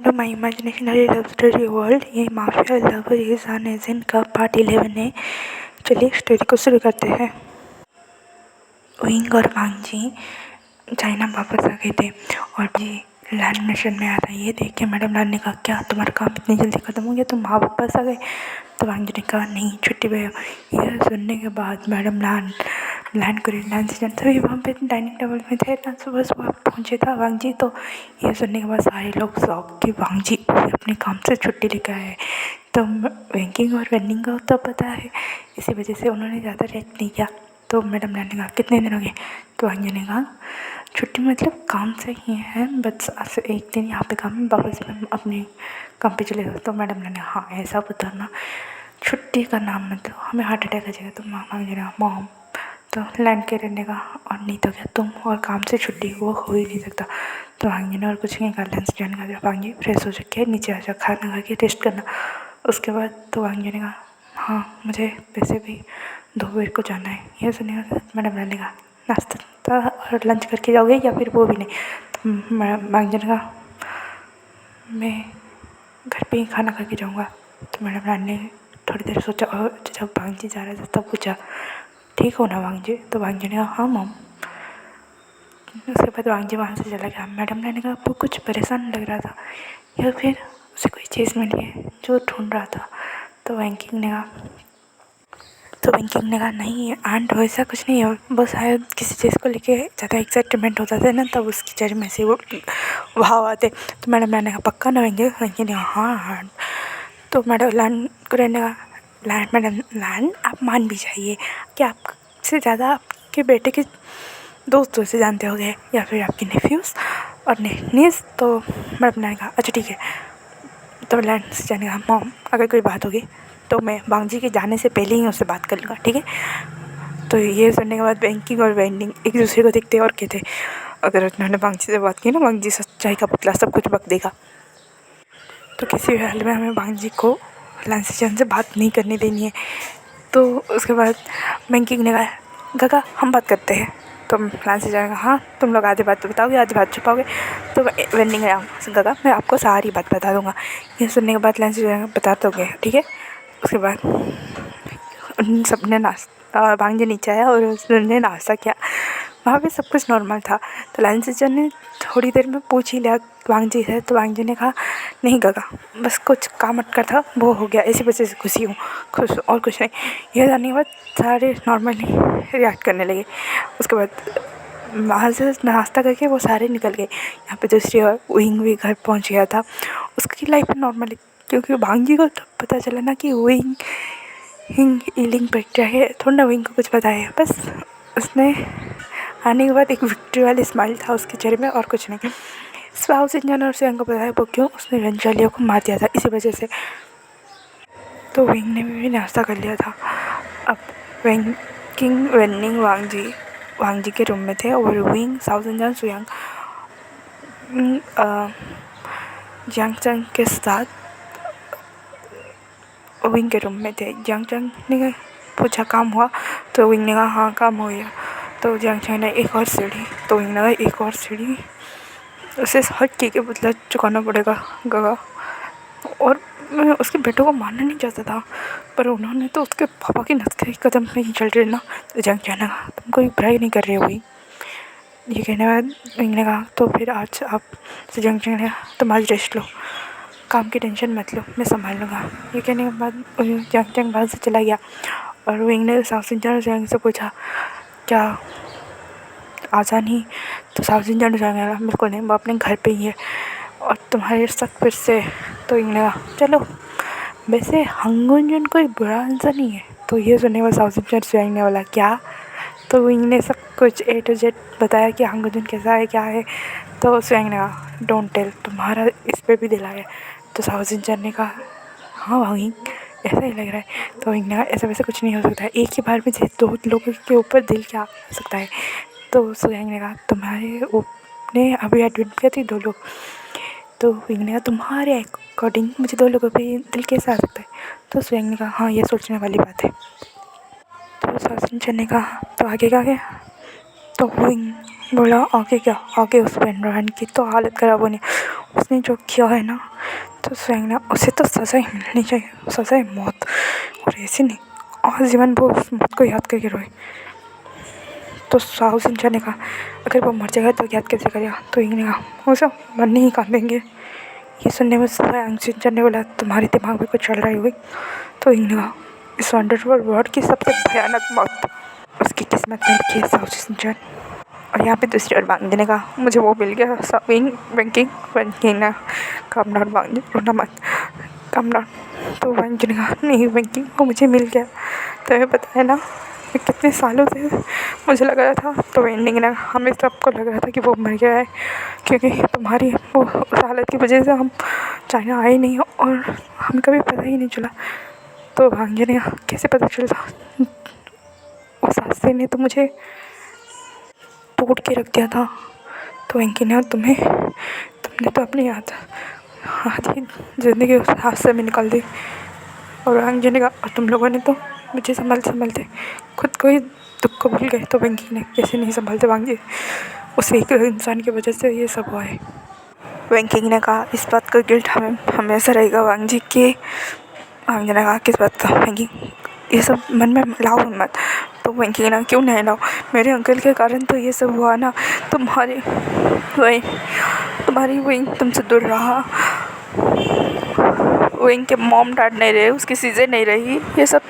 To my imaginationary love story world. ये mafia lover is on agent का part 11 है। चलिए स्टोरी को शुरू करते हैं। विंग और वांगजी चाइना वापस आ गए थे और जी लैंड मिशन में आ रहा है। ये देख के मैडम लान ने कहा, क्या तुम्हारा काम इतनी जल्दी ख़त्म हो गया, तुम वापस आ गए? तो वांगजी ने कहा, नहीं छुट्टी पे। यह सुनने के बाद मैडम लैंड करे लैंड से तभी वहाँ पे डाइनिंग टेबल में थे ना, सुबह सुबह पहुँचे था वांगजी। तो यह सुनने के बाद सारे लोग शौक कि वांगजी अपने काम से छुट्टी लेकर आए। तो बैंकिंग और वेंडिंग का तो पता है, इसी वजह से उन्होंने ज़्यादा रिएक्ट नहीं किया। तो मैडम ने कहा, कितने दिन हो गए? तो वांगजी ने कहा, छुट्टी मतलब काम से ही है, बस आज से एक दिन यहाँ पे काम है, वापस अपने काम पे चले जाओ। तो मैडम ने हाँ ऐसा बताना, छुट्टी का नाम मतलब हमें हार्ट अटैक आ जाएगा। तो वांगजी ने मॉम तो लैंड के रहने का, और नहीं तो क्या तुम और काम से छुट्टी वो हो ही नहीं सकता। तो वांगजी ने और कुछ नहीं कहा, लंच ज्वाइन कर दिया। वांगजी फ्रेश हो चुके नीचे आ जाओ, खाना खा के रेस्ट करना। उसके बाद तो वांगजी ने कहा, हाँ मुझे वैसे भी 2 बजे को जाना है। यह सुनिए मैडम ने कहा, नाश्ता और लंच करके जाओगे या फिर वो भी नहीं? तो वांगजी ने कहा, मैं घर पे ही खाना खा के जाऊँगा। तो मैडम ने थोड़ी देर सोचा और जब वांगजी जा रहा था तब पूछा, ठीक हो ना वांगजी? तो वांगजी ने कहा, हाँ मॉम। उसके बाद वांगजी वहाँ से चला गया। मैडम ने कहा, वो कुछ परेशान लग रहा था या फिर उसे कोई चीज़ मिली है जो ढूंढ रहा था? तो बैंकिंग ने कहा, नहीं आंट वैसा कुछ नहीं है, बस शायद किसी चीज़ को लेके ज़्यादा एक्साइटमेंट होता था ना, तब उसके चेहरे में से वो भाव आते। तो मैडम ने कहा, पक्का ना बैंकिंग ने कहा, हाँ। तो मैडम मैडम आप मान भी जाइए कि आपसे ज़्यादा आपके बेटे के दोस्तों से जानते हो गए या फिर आपके नेफ्यूज़ और नीस। तो मैडम ने कहा, अच्छा ठीक है। तो लैंड से जाने का, मॉम अगर कोई बात होगी तो मैं वांगजी के जाने से पहले ही उससे बात कर लूँगा, ठीक है? तो ये सुनने के बाद बैंकिंग और वेंडिंग एक दूसरे को देखते और कहते, अगर उन्होंने वांगजी से बात की ना, वांगजी सच्चाई का पुतला सब कुछ बक देगा। तो किसी भी हाल में हमें वांगजी को लांसीचंद से बात नहीं करने देनी है। तो उसके बाद बैंकिंग ने कहा, गगा हम बात करते हैं। तो लांसी जाएगा, हाँ तुम लोग आधे बात तो बताओगे आधे बात छुपाओगे। तो वेंडिंग ने गगा मैं आपको सारी बात बता दूंगा। ये सुनने के बाद लांसी जाएगा, बता दोगे ठीक है? उसके बाद उन सब ने नाश्ता, वांगजी नीचे आया और उसने नाश्ता किया। वहाँ पे सब कुछ नॉर्मल था। तो लांसीचंद ने थोड़ी देर में पूछ ही लिया वांगजी से। तो वांगजी ने कहा, नहीं गगा बस कुछ काम अटका था वो हो गया, इसी वजह से खुश और कुछ नहीं। यह जानने के बाद सारे नॉर्मली रिएक्ट करने लगे। उसके बाद वहाँ से नाश्ता करके वो सारे निकल गए। यहाँ पे दूसरी ओर विंग भी घर पहुँच गया था। उसकी लाइफ में नॉर्मली, क्योंकि वांगजी को तो पता चला ना कि विंग हीलिंग प्रक्रिया है, थोड़ा ना विंग को कुछ पता है। बस उसने आने के बाद एक विक्ट्री वाली स्माइल था उसके चेहरे में और कुछ नहीं। हाउस इंजन और स्वयं को पता है वो क्यों उसने रंजालियों को मार दिया था, इसी वजह से। तो विंग ने भी नाश्ता कर लिया था। अब वेंडिंग वांगजी के रूम में थे और विंग साउथ इंजन सुयांग जियांगचंग के साथ विंग के रूम में थे। जियांगचंग ने पूछा काम हुआ? तो विंग ने कहा, हाँ काम हो गया। तो जियांगचंग ने एक और सीढ़ी, तो विंग ने कहा, एक और सीढ़ी उसे हट के बदला चुकाना पड़ेगा गगा। और मैं उसके बेटों को मारना नहीं चाहता था, पर उन्होंने तो उसके पापा की नस कदम में ही चल रहे ना। तो जंग जाना, तुम कोई बुराई नहीं कर रहे हो भाई। ये कहने के बाद विंग ने कहा, तो फिर आज आप से जंग ने कहा, तुम आज रेस्ट लो, काम की टेंशन मत लो, मैं संभाल लूँगा। ये कहने के बाद जंग बाहर से चला गया और विंग ने साउथ इंजन जंग से पूछा, क्या आजा नहीं? तो साउथ इंजन जाएगा, मेरे को नहीं, वो अपने घर पे ही है और तुम्हारे साथ फिर से। तो विंग ने कहा, चलो वैसे हंगुंजन कोई बुरा आंसर नहीं है। तो ये सुनने में साउथ इंजन स्वयं वाला क्या? तो विंग ने सब कुछ A to Z बताया कि हंगुंजन कैसा है क्या है। तो स्वयं ने कहा, डोंट टेल, तुम्हारा इस पर भी दिल आ गया। तो साउथ इंजन ने कहा, हाँ विंग ऐसा ही लग रहा है। तो विंग ने कहा, ऐसा वैसे कुछ नहीं हो सकता है, एक ही बार में 2 लोगों के ऊपर दिल क्या हो सकता है? तो स्वयं ने कहा, तुम्हारे ने अभी एडमिट किया थी 2 लोग। तो विंग ने कहा, तुम्हारे अकॉर्डिंग मुझे 2 लोगों पे दिल कैसे आ सकता है? तो स्वयं ने कहा, हाँ ये सोचने वाली बात है। तो साउथ ने कहा, तो आगे क्या गया? तो विंग बोला, आगे क्या, आगे उस पेंड्रॉन की तो हालत ख़राब होनी, उसने जो किया है ना, तो स्वयं ना उसे तो सज़ा ही मिलनी चाहिए, सज़ा ही मौत। और ऐसे नहीं आजीवन वो उस मौत को याद करके रोए। तो साहु सिंचन ने कहा अगर वो मर जाएगा तो याद कैसे करेगा। तो इन्हें कहा वो सब मरने ही कांदेंगे। ये सुनने में साहु सिंचन ने बोला तुम्हारे दिमाग में कुछ चल रहा है हुई। तो इन्हें कहा इस वंडरफुल वर्ल्ड की सबसे भयानक मौत उसकी किस्मत में लिखी है साहु सिंचन। और यहाँ पे दूसरी ओर बांग देने का मुझे वो मिल गया सविंग बैंकिंग बैंकिंग ना काम डाउन बांग रोना मत काम डाउन। तो बांग देने का नहीं बैंकिंग वो मुझे मिल गया। तो हमें पता है ना मैं कितने सालों से मुझे लग रहा था, तो एंडिंग ना हमें सबको लग रहा था कि वो मर गया है, क्योंकि तुम्हारी वो उस हालत की वजह से हम चाइना आए नहीं और हमें कभी पता ही नहीं चला। तो भांजे ने कैसे पता चलता, उस हादसे ने तो मुझे तोड़ के रख दिया था। तो वेंकी ने तुमने तो अपनी आधी ज़िंदगी उस हादसे में निकाल दी। और भांजे ने कहा और तुम लोगों ने तो मुझे संभालते खुद को ही दुख को भूल गए। तो वेंकी ने कैसे नहीं संभालते भांजे, उस एक इंसान की वजह से ये सब हुआ है। वेंकी ने कहा इस बात का गिल्ट हमें हमेशा रहेगा वांग जी के। वांग ने कहा किस बात का वेंकी, ये सब मन में लाओ मत। तो वेंकी ने क्यों नहीं लाओ, मेरे अंकल के कारण तो ये सब हुआ ना। तुम्हारी वही तुमसे दूर रहा, वेंकी के मॉम डैड नहीं रहे, उसकी चीज़ें नहीं रही, ये सब।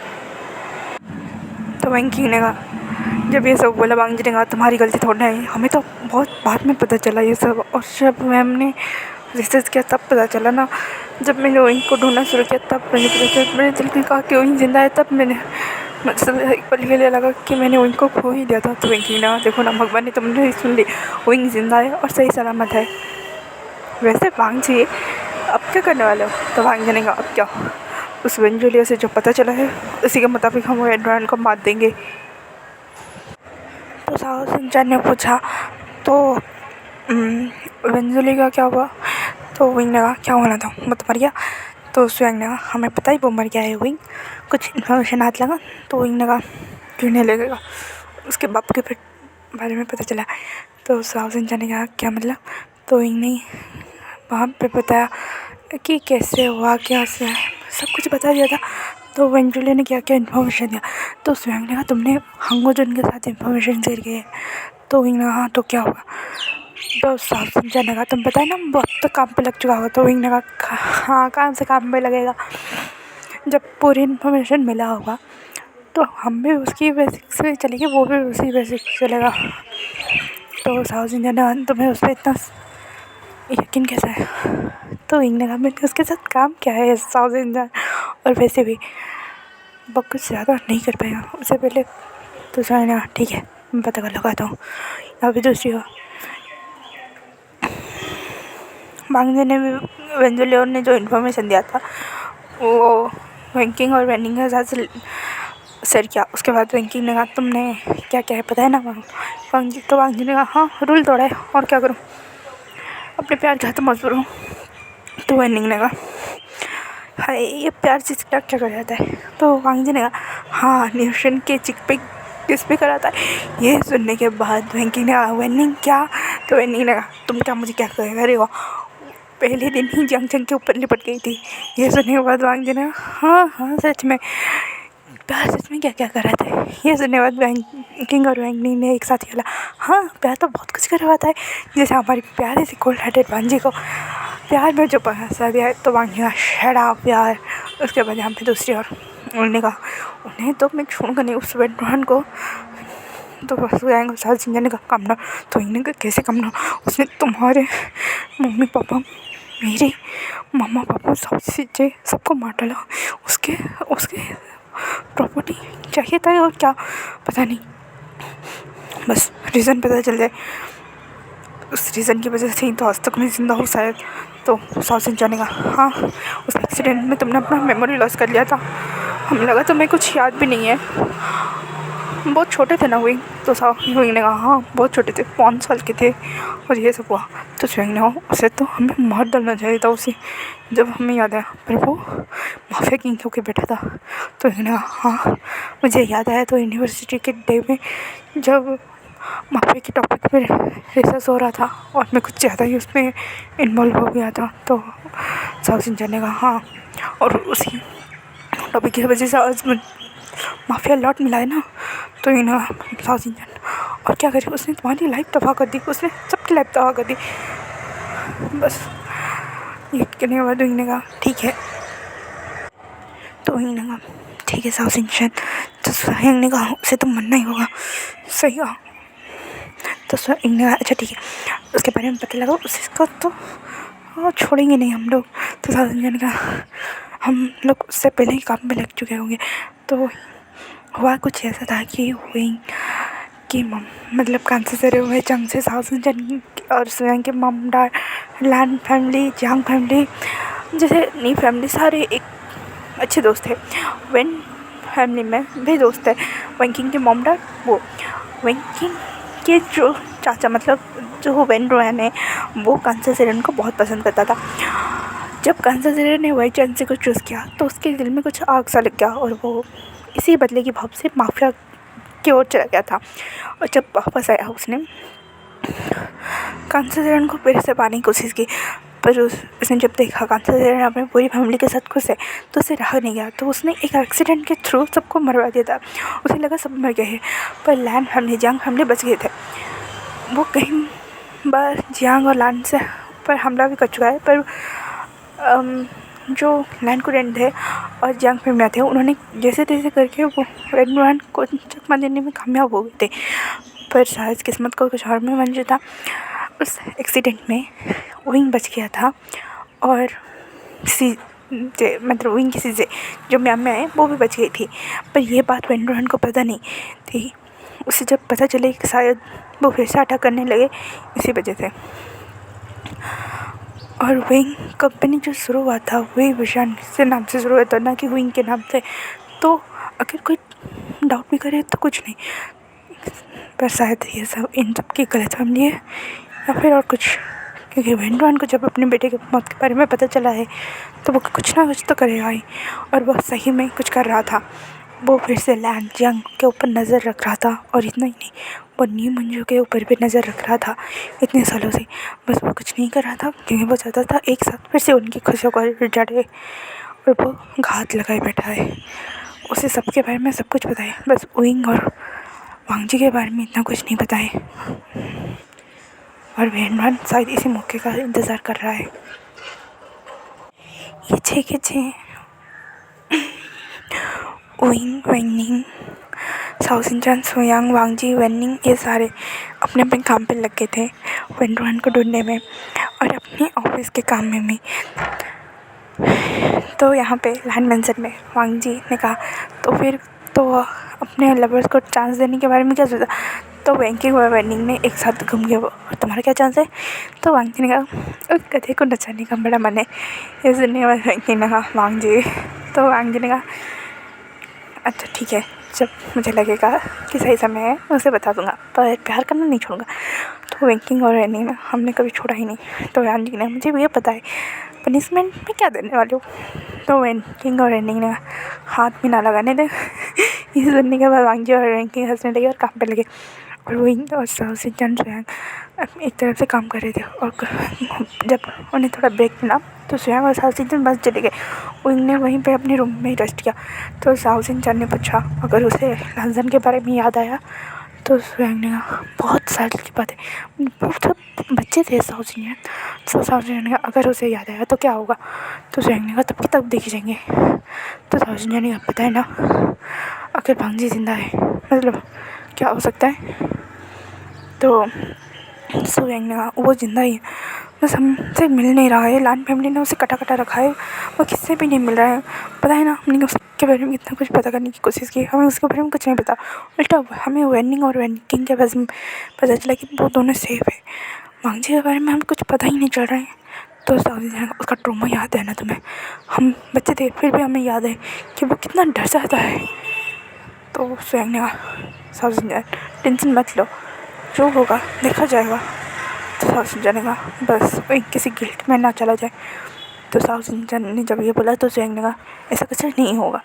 तो वेंकी ने कहा जब ये सब बोला वांग जी ने कहा तुम्हारी गलती थोड़ी है, हमें तो बहुत बाद में पता चला ये सब। और जब मैम ने रिसर्च किया तब पता चला ना, जब मैंने वहीं को ढूंढना शुरू किया तब मैंने पता चला। मैंने दिल में कहा कि वहीं जिंदा है, तब मैंने मतलब एक पल के लिए लगा कि मैंने वहीं को खो ही दिया था। तो वहीं ना देखो ना भगवान ने तुमने सुन ली, वहीं जिंदा है और सही सलामत है। वैसे वांग जी अब क्या करने वाले हो। तो वांग जी ने कहा अब क्या, उस वेंजुलिया से जो पता चला है उसी के मुताबिक हम वो एडवान को मार देंगे। तो साहु सिंचन ने पूछा तो वेंजुली का क्या हुआ। तो विंग ने कहा क्या होना था, मत मर गया। तो स्वयं ने कहा हमें पता ही वो मर गया है विंग, कुछ इन्फॉर्मेशन हाथ लगा। तो विंग ने कहा क्यों नहीं लगेगा, उसके बाप के बारे में पता चला। तो साहु सिंचन ने कहा क्या मतलब। तो विंग ने वहाँ पे बताया कि कैसे हुआ, क्या से सब कुछ बता दिया था। तो वेंजुली ने क्या क्या इन्फॉर्मेशन दिया। तो स्वयं ने कहा तुमने हंगोजन के साथ इन्फॉर्मेशन शेयर की है। तो विंग ने कहा हाँ तो क्या हुआ। तो साहु सिंचन ने कहा तुम बताए ना वक्त तो काम पे लग चुका होगा। तो विंग ने कहा हाँ काम से काम पे लगेगा, जब पूरी इन्फॉर्मेशन मिला होगा तो हम भी उसकी बेसिक से चलेंगे, वो भी उसी बेसिक से चलेगा। तो साहु सिंचन ने कहा तुम्हें उस पर इतना यकीन कैसा है। तो विंग ने कहा मैंने उसके साथ काम किया है साहु सिंचन, और वैसे भी वो कुछ ज़्यादा नहीं कर पाएगा उससे पहले। तो साहु ने कहा ठीक है मैं पता कर लगाता हूँ। यहाँ पे दूसरी हो मांगने ने भी वेंजुलियर ने जो इन्फॉर्मेशन दिया था वो वैंकिंग और वेंडिंग के साथ शेयर किया। उसके बाद वैंकिंग ने कहा तुमने क्या क्या है पता है ना वांग जी। तो वांग जी ने कहा हाँ रूल तोड़ा है और क्या करूँ, अपने प्यार के हाथ मजबूर हूँ। तो वेंडिंग ने कहा हाय ये प्यार से क्या क्या कर जाता है। तो वांग जी ने कहा हाँ न्यूशन के चिक पे किस पे कराता है। ये सुनने के बाद वैंकिंग ने कहा वेंडिंग क्या। तो वेंडिंग ने कहा तुम क्या मुझे क्या करेगा, पहले दिन ही जंग के ऊपर लिपट गई थी। ये सुनने के बाद वांग जी ने हाँ हाँ सच में प्यार सच में क्या क्या करा था। ये सुनने के बाद वैंकिंग और वैंकिंग ने एक साथ खेला हाँ प्यार तो बहुत कुछ करवाता है, जैसे हमारी प्यारे से कोल्ड हार्टेड वांग जी को प्यार में जो फंसा दिया है। तो वांग जी का शड़ा प्यार। उसके बाद यहाँ पे दूसरी ओर उन्होंने कहा उन्हें तो मैं छोड़ूंगा नहीं उस वेंटवान को। तो बस जाएंगे साहु सिंचन ने कहा काम ना। तो इन्हें कहा कैसे काम ना, उसने तुम्हारे मम्मी पापा मेरे मम्मा पापा सब चीज़ें सबको मार डाला, उसके प्रॉपर्टी चाहिए था और क्या पता नहीं, बस रीज़न पता चल जाए, उस रीज़न की वजह से ही तो आज तक मैं ज़िंदा हूँ शायद। तो साहु सिंचन ने कहा हाँ उस एक्सीडेंट में तुमने अपना मेमोरी लॉस कर लिया था, हमें लगा तुम्हें कुछ याद भी नहीं है, बहुत छोटे थे ना विंग। तो साहु विंग ने कहा हाँ बहुत छोटे थे 5 साल के थे और ये सब हुआ। तो विंग ने कहा उसे तो हमें मार डालना चाहिए था उसे, जब हमें याद आया पर वो माफिया किंग होके बैठा था। तो विंग ने कहा हाँ मुझे याद आया। तो यूनिवर्सिटी के डे में जब माफिया के टॉपिक पे रिसर्च हो रहा था और मैं कुछ ज़्यादा ही उसमें इन्वॉल्व हो गया था। तो साउथ इंडियन ने कहा हाँ, और उसी टॉपिक की वजह से आज माफिया लॉट मिला है ना। तो ये ना साउथ इंडियन और क्या करे, उसने तुम्हारी लाइफ तबाह कर दी, उसने सबकी लाइफ तबाह कर दी। बस ये कहने के बाद ने कहा ठीक है। तो ही ने कहा ठीक है साउथ इंडियन। तो स्वयं ने कहा उसे तो मरना ही होगा। सही कहा। तो स्वयं ने कहा अच्छा ठीक है, उसके बारे में पता लगा उसका तो छोड़ेंगे नहीं हम लोग। तो साउथ इंडियन ने कहा हम लोग उससे पहले ही काम में लग चुके होंगे। तो हुआ कुछ ऐसा था कि हुई कि मतलब कैंसर से हुए जंग से साउथ इंडियन और स्वयं के मम डैड लैंड फैमिली जंग फैमिली जैसे नई फैमिली सारे एक अच्छे दोस्त थे। वेन फैमिली में भी दोस्त थे। वेंकिंग के मॉम डैड वो वेंकिंग के जो चाचा मतलब जो वेन रोहन है वो कैंसर सेरेन को बहुत पसंद करता था। जब कैंसर सेरेन ने वाई चांस को चूज़ किया तो उसके दिल में कुछ आग सा लग गया और वो इसी बदले की भाव से माफिया की ओर चला गया था। और जब वापस आया उसने कैंसर सेरेन को फिर से पाने की कोशिश की, पर उसने जब देखा कैंसर सेरेन अपनी पूरी फैमिली के साथ खुश है तो उसे रहा नहीं गया। तो उसने एक एक्सीडेंट के थ्रू सबको मरवा दिया था। उसे लगा सब मर गए हैं, पर लैंड फैमिली जियांग फैमिली बच गए थे। वो कहीं बार जियांग और लैंड से पर हमला भी कर चुका है, पर जो लैंड कुरेंट थे और जियांग फैमिली थे उन्होंने जैसे तैसे करके वो रेड को चकमा देने में कामयाब हो गए थे। पर शायद किस्मत को कुछ और में मंजूर था। उस एक्सीडेंट में विंग बच गया था और मतलब विंग की चीज़ें जो म्याम में आए वो भी बच गई थी। पर यह बात वेंडरोहन को पता नहीं थी। उसे जब पता चले कि शायद वो फिर से अटैक करने लगे इसी वजह से। और विंग कंपनी जो शुरू हुआ था वही विशान से नाम से शुरू हुआ था, ना कि विंग के नाम से। तो अगर कोई डाउट भी करे तो कुछ नहीं, पर शायद ये सब इन सब की गलतफहमी है या फिर और कुछ। क्योंकि वेंडरोहन को जब अपने बेटे के मौत के बारे में पता चला है तो वो कुछ ना कुछ तो करेगा ही, और वह सही में कुछ कर रहा था। वो फिर से लैंड जंग के ऊपर नज़र रख रहा था, और इतना ही नहीं वो नी मंजू के ऊपर भी नज़र रख रहा था इतने सालों से। बस वो कुछ नहीं कर रहा था क्योंकि वो चाहता था एक साथ फिर से उनकी खुशियों को जड़े, और वो घात लगाए बैठा है। उसे सबके बारे में सब कुछ पता है, बस विंग और वांगजी के बारे में इतना कुछ नहीं पता है। और वेंडरोहन शायद इसी मौके का इंतज़ार कर रहा है। ये छः के छः विंग वेनिंग साउथ इंडियन सोयांग वांगजी वेनिंग ये सारे अपने अपने काम पे लग गए थे वेंडरोहन को ढूंढने में और अपने ऑफिस के काम में भी। तो यहाँ पे लैंड मेंशन में वांगजी ने कहा तो फिर तो अपने लवर्स को चांस देने के बारे में क्या सोचा। तो वेंकिंग और वेनिंग ने एक साथ घूम गए। वो तुम्हारा क्या चांस है। तो वांगजी ने कहा उस गधे को नचाने का बड़ा मन है। ये सुनने के बाद वेंकिंग ने कहा वांगजी। तो वांगजी ने कहा अच्छा ठीक है, जब मुझे लगेगा कि सही समय है मैं उसे बता दूंगा, पर प्यार करना नहीं छोड़ूंगा। तो वेंकिंग और वेनिंग ने हमने कभी छोड़ा ही नहीं। तो वांगजी ने मुझे ये पता है पनिशमेंट में क्या देने वाले हो। तो वेंकिंग और वेनिंग ने हाथ में ना लगाने दे। ये सुनने के बाद वांगजी और वेंकिंग हंसने लगे और काम पे लगे। और विंग और साउथ इंडियन स्वयं एक तरफ से काम कर रहे थे, और जब उन्हें थोड़ा ब्रेक मिला तो स्वयं और साउथ इंडियन बस चले गए। विंग ने वहीं पे अपने रूम में ही रेस्ट किया। तो साउथ इंडियन ने पूछा अगर उसे लंदन के बारे में याद आया। तो स्वयं ने कहा बहुत साल की बात है, बहुत बच्चे थे साउथ इंडियन। तो साउथ इंडियन ने कहा अगर उसे याद आया तो क्या होगा। तो स्वयं ने कहा तब की तब देखे जाएंगे। तो साउथ इंडियन ने कहा पता है ना अगर वांगजी जिंदा है मतलब क्या हो सकता है। तो स्वयं ने कहा वो जिंदा ही है, बस हमसे मिल नहीं रहा है। लैंड फैमिली ने उसे कटा कटा रखा है, वो किससे भी नहीं मिल रहा है। पता है ना हमने उसके बारे में इतना कुछ पता करने की कोशिश की, हमें उसके बारे में कुछ नहीं पता। उल्टा हमें वेनिंग और वेनिंग के बारे में पता चला कि वो दोनों सेफ है। वांगजी के बारे में हमें कुछ पता ही नहीं चल रहा है। तो उसका ट्रॉमा याद है ना तुम्हें, हम बच्चे थे फिर भी हमें याद है कि वो कितना डर जाता है। तो स्वयं ने कहा साउथ इंडियन टेंशन मत लो, जो होगा देखा जाएगा। तो साउथ इंडियन ने कहा बस वही किसी गिल्ट में ना चला जाए। तो साउथ इंडियन ने जब ये बोला तो स्वयं ने कहा ऐसा कुछ नहीं होगा,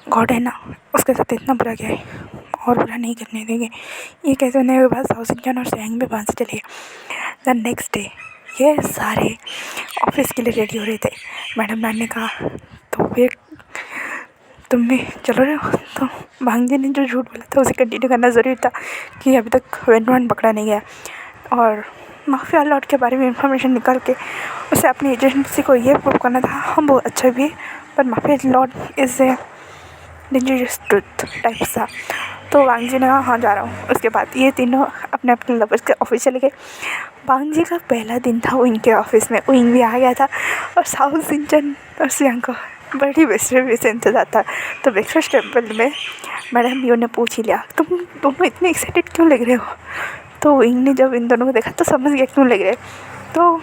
गॉड है ना उसके साथ इतना बुरा गया है और बुरा नहीं करने देंगे। ये कहते होने के बाद साउथ इंडियन और स्वयं भी वहाँ से चले गए। द नेक्स्ट डे ये सारे ऑफिस के लिए रेडी हो रहे थे। मैडम मैम ने कहा तो फिर तुम भी चलो रहे हो, तो भांजी ने जो झूठ बोला था उसे कंटिन्यू करना ज़रूरी था कि अभी तक वेंट पकड़ा नहीं गया। और माफिया लॉट के बारे में इंफॉर्मेशन निकाल के उसे अपनी एजेंसी को ये प्रूव करना था हम बहुत अच्छा भी है, पर mafia lot is a dangerous truth type सा। तो वांग जी ने कहा हाँ जा रहा हूँ। उसके बाद ये तीनों अपने अपने लवर्स के ऑफिस चले गए। वांग जी का पहला दिन था विंग के ऑफिस में, विंग भी आ गया था और साउथ सिंचन और सियांग को बड़ी बेसब्री से इंतजार था। तो ब्रेकफास्ट टेबल में मैडम यू ने पूछ ही लिया तुम दोनों इतने एक्साइटेड क्यों लग रहे हो। तो विंग ने जब इन दोनों को देखा तो समझ गया क्यों लग रहे। तो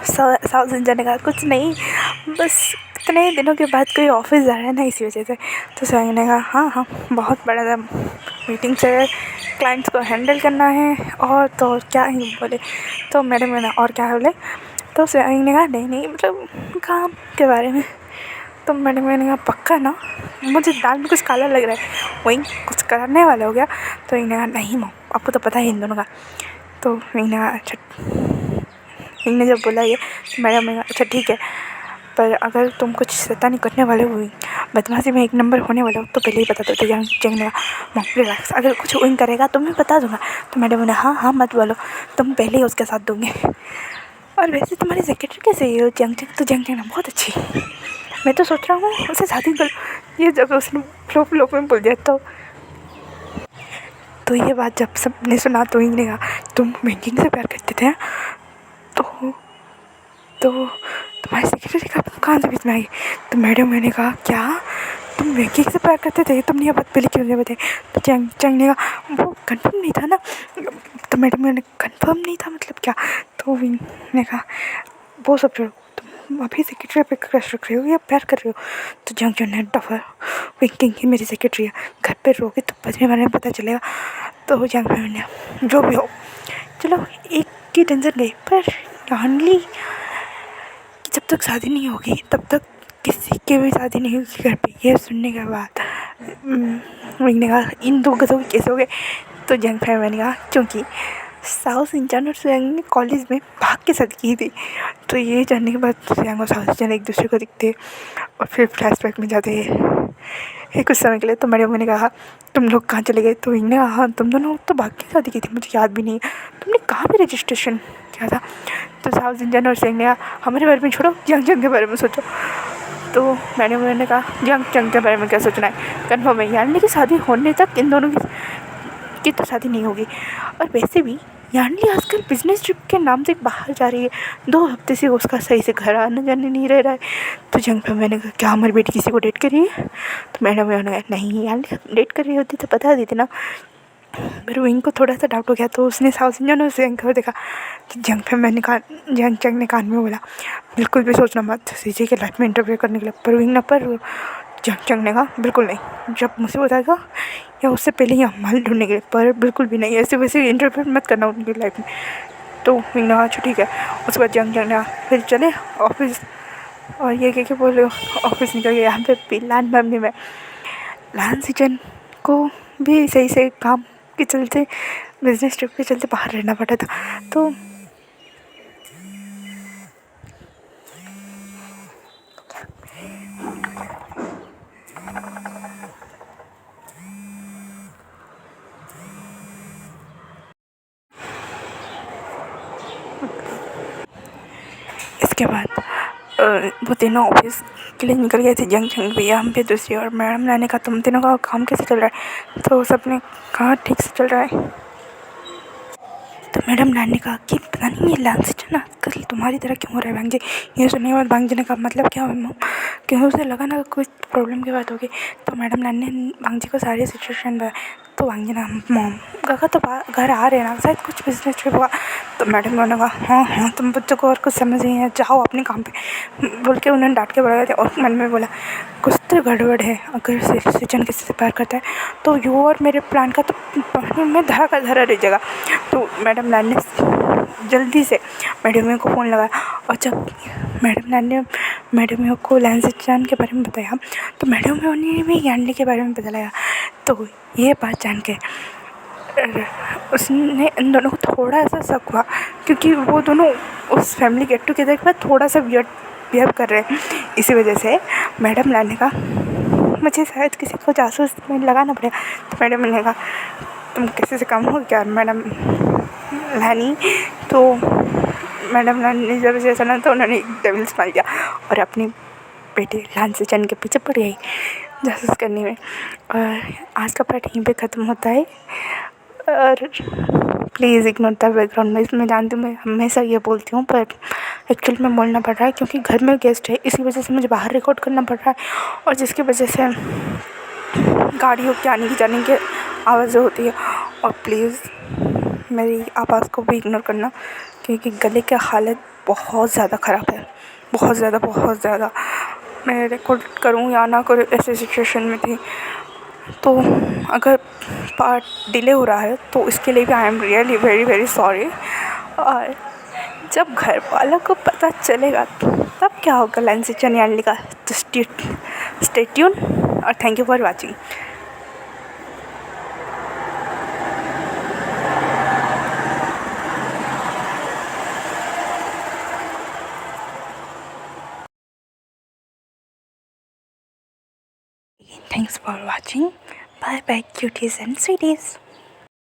साउथ सिंचन ने कहा कुछ नहीं, बस इतने दिनों के बाद कोई ऑफिस जा रहा है ना इसी वजह से। तो स्वयं ने कहा हाँ हाँ बहुत बड़ा मीटिंग से क्लाइंट्स को हैंडल करना है और तो क्या ही बोले। तो मैडम ने और क्या बोले। तो स्वयं ने कहा नहीं नहीं मतलब काम के बारे में। तो मैडम ने कहा पक्का ना, मुझे दाल में कुछ काला लग रहा है, वही कुछ करने वाला हो गया। तो इन्हें कहा नहीं मम आपको तो पता है इन दोनों का। तो इन्हें कहा अच्छा, इन्हें जब बोला ये तो मैडम ने कहा अच्छा ठीक है, पर अगर तुम कुछ शैतानी करने वाले हो, बदमाशी में एक नंबर होने वाला हो तो पहले ही बता दो। तो यहाँ चेंग ने कहा रिलैक्स, अगर कुछ विंग करेगा तो मैं बता दूंगा। तो मैडम ने हाँ हाँ मत बोलो, तुम पहले ही उसके साथ दोगे। और वैसे तुम्हारी सेक्रेटरी कैसे है जंग जंग, तो जंग जंग बहुत अच्छी, मैं तो सोच रहा हूँ उसे शादी कर। ये जब उसने फ्लोप में बोल दिया तो ये बात जब सबने सुना तो इन्हें कहा तुम बैंकिंग से प्यार करते थे। तो तुम्हारी सेक्रेटरी कहाँ से बीच में आई। तो मैडम मैंने कहा क्या तुम बैंकिंग से प्यार करते थे, तुमने ये बात पहले क्यों नहीं बताई। तो चंग ने कहा वो कंफर्म नहीं था ना। तो मैडम मैंने कंफर्म नहीं था मतलब क्या। तो मैंने कहा वो सब छोड़ो, तुम अभी सेक्रेटरी पे क्रश रख रहे हो या प्यार कर रहे हो। तो जंग ने डफर बैंकिंग ही मेरी सेक्रेटरी है, घर पे रोके तो बचने वाले में पता चलेगा। तो जंग ने जो भी हो चलो एक की टेंशन नहीं, पर जानली जब तक शादी नहीं होगी तब तक किसी की भी शादी नहीं होगी घर पे। ये सुनने के बाद मैंने कहा इन दो गधों के कैसे हो गए। तो जंग फैमिली ने कहा क्योंकि साउथ इंचन और स्वयं ने कॉलेज में भाग के शादी की थी। तो ये जानने के बाद स्वयं और साउथ इंचन एक दूसरे को दिखते और फिर फ्लैशबैक में जाते हैं कुछ समय के लिए। तो मैडम ने कहा तुम लोग कहाँ चले गए। तो इन्हें कहा तुम दोनों तो भाग के शादी की थी, मुझे याद भी नहीं है, तुमने कहाँ पे रजिस्ट्रेशन किया था। तो साउथ इंडियन और सिंह ने कहा हमारे बारे में छोड़ो, जंग जंग के बारे में सोचो। तो मैडम ने कहा जंग जंग के बारे में क्या सोचना है, कन्फर्म है यानी कि शादी होने तक इन दोनों की तो शादी नहीं होगी। और वैसे भी यानी आजकल बिजनेस ट्रिप के नाम से बाहर जा रही है, 2 हफ्ते से उसका सही से घर आने जाने नहीं रह रहा है। तो जंग पे मैंने कहा क्या हमारी बेटी किसी को डेट कर रही है। तो मैडम ने कहा नहीं यार डेट कर रही होती तो बता देती ना। फिर विंग को थोड़ा सा डाउट हो गया तो उसने साउथ इंडियन और जंग को देखा। जंग पे मैंने कहा जंग ने कान में बोला बिल्कुल भी सोचना मत सीजे के लाइफ में इंटरव्यू करने के लिए। पर विंग ना पर जंग ने कहा बिल्कुल नहीं, जब मुझे बताएगा या उससे पहले ही माल ढूंढने के लिए, पर बिल्कुल भी नहीं ऐसे वैसे इंटरव्यू मत करना उनकी लाइफ में। तो विंग ने कहा अच्छा ठीक है। उसके बाद जंग ने कहा फिर चले ऑफिस। और ये क्या बोले ऑफिस निकल गया। यहाँ पे पिलान मम्मी में लान सीजन को भी सही से काम के चलते बिजनेस ट्रिप के चलते बाहर रहना पड़ा था। तो इसके बाद वो तीनों ऑफिस के लिए निकल गए थे। जंग जंग भैया हम पे दूसरी और मैडम ने कहा तुम तीनों का काम कैसे चल रहा है। तो सबने कहा ठीक से चल रहा है। तो मैडम ने कहा कि पता नहीं ये लांग से ना कल तुम्हारी तरह क्यों हो रहा है भांग जी। ये सुनने के बाद भांग जी ने कहा मतलब क्या हुआ मम, क्यों उसे लगा ना कोई प्रॉब्लम की बात होगी। तो मैडम ने भांग जी को सारी सिचुएशन बताया। तो भांग जी ने मम काका तो घर आ रहे हैं ना, शायद कुछ बिजनेस ट्रिप हुआ। तो मैडम ने कहा हाँ हाँ तुम बच्चों को और कुछ समझ नहीं है, जाओ अपने काम पे बोल के उन्होंने डांट के बढ़ा थे। और मन में बोला कुछ तो गड़बड़ है, अगर सचिन किसी से प्यार करता है तो यू और मेरे प्लान का तो पानी में धरा का धरा रह जाएगा। तो मैडम ने जल्दी से मैडम मेरे को फ़ोन लगाया। और जब मैडम मेरे को लैंसचान के बारे में बताया तो मैडम ने भी यान्नी के बारे में बताया। तो ये बात जान के उसने इन दोनों को थोड़ा सा शक हुआ, क्योंकि वो दोनों उस फैमिली गेट टुगेदर के बाद थोड़ा सा वियर्ड बिहेव कर रहे हैं। इसी वजह से मैडम लाने का मुझे शायद किसी को जासूस में लगाना पड़ेगा। तो मैडम ने कहा तुम किसी से कम हो क्या मैडम लानी। तो मैडम लानी जब से सुना तो उन्होंने एक डेविल स्माइल किया और अपनी बेटे लैंसचान के पीछे पड़ गई जासूस करने में। और आज का पार्ट यहीं पे ख़त्म होता है। और please ignore the background noise. मैं जानती हूँ मैं हमेशा ये बोलती हूँ, पर एक्चुअली में बोलना पड़ रहा है क्योंकि घर में गेस्ट है, इसी वजह से मुझे बाहर रिकॉर्ड करना पड़ रहा है और जिसकी वजह से गाड़ियों के आने की जाने की आवाज़ें होती है। और प्लीज़ मेरी आवाज़ को भी इग्नोर करना क्योंकि गले की हालत बहुत ज़्यादा ख़राब है, बहुत ज़्यादा। मैं रिकॉर्ड करूँ या ना करूँ ऐसे सिचुएशन में थी। तो अगर पार्ट डिले हो रहा है तो इसके लिए भी I am really very sorry. और जब घर वालों को पता चलेगा तब क्या होगा लैंसचान यान्नी का। तो स्टे ट्यून और thank you for watching. Thanks for watching. Bye bye cuties and sweeties.